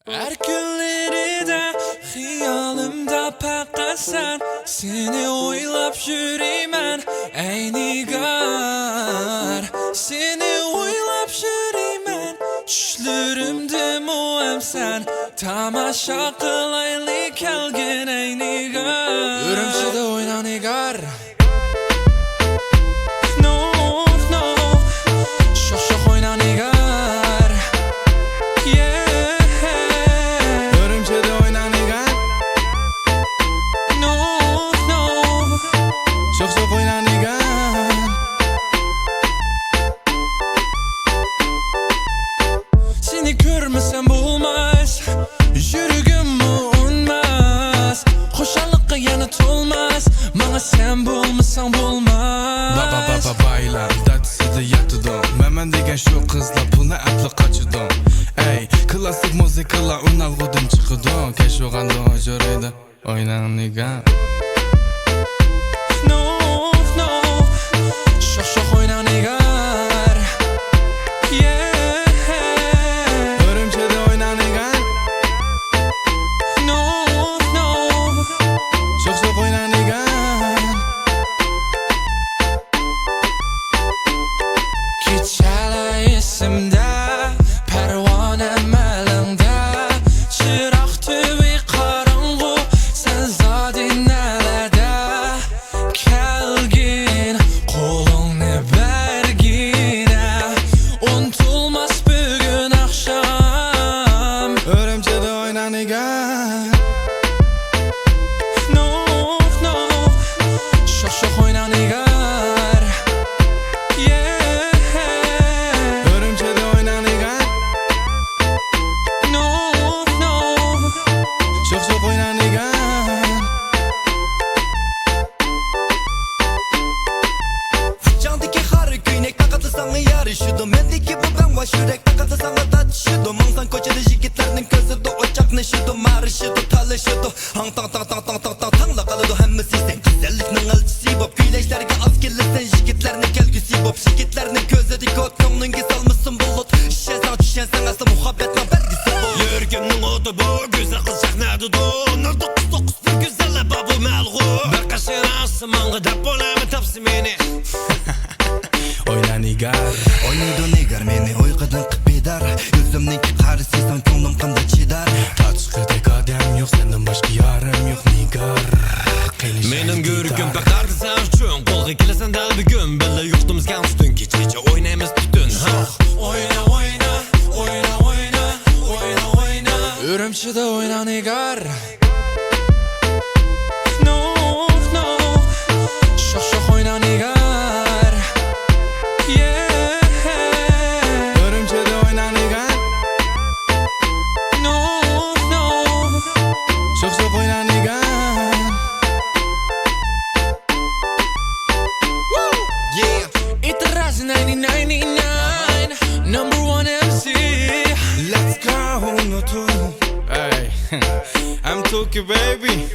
Her günleri de hayalimde fakat sen. Seni oylap yürüymen ey nigar. Seni oylap yürüymen düşlerimde muam sen. Tamaşa kılaylı kelgin ey nigar. Ürümçide oyna nigar. Seni görmesem bulmaz, yürügüm unmaz. Hoşallıkka yanıt olmaz, bana sen bulmasan bulmaz. Baba baylar, datsızda yatıdım. Memen degen şu kızla pulna atlı kaçıdım. Ey, klasik muzikala unalgıdım çıkıdım. Keş oğanda o jöreydi, oynan nigan. Şok oyna nigar. Pervanem elinde, çırak tüvi karangu, sen zadin nelede. Kelgin, kolunu bergine, unutulmaz bugün akşam. Örümcede oyna nigan. Şok oyna nigar. Mendeki bu ben var yürek takatı sana tatışıdı. Mangsan koçadı jigitlerinin közüdü. Ocak neşidu marışıdı talışıdı. Hang tang tang tang tang tang tang tangla kalıdı hemmesi sen. Güzelliknin elçisi bop. Güleşlerge az gelirsen jigitlerinin kelgüsü bop. Jigitlerinin közüdü kot nonun gis almışsın bulut. Şişen düşen sen aslı muhabbetle bergisi bu. Yürgümün odu bu güzel kız şaknadı du. Nırdı kız dokusu güzelle babu melgu. Bir kaşın asımın gıdap olamı tapsı beni. Oyna nigar. Oynaydı nigar meni oyqadan qıpidar. Yüzümniki qarısıysan ko'nglim qanday chidar. Taçqıdek adam yok, senden başka yarım yok nigar. Menim görgüm bakardı sen üçün. Kolga kelesen dal bir gün. Bella yurtumuz kan tutun. Keç oynayımız bütün. Oyna oyna, oyna oyna, oyna oyna. Ürümçide oyna nigar. Şok oyna nigar. Number one MC. Let's go, no two. Hey, I'm Tokyo baby.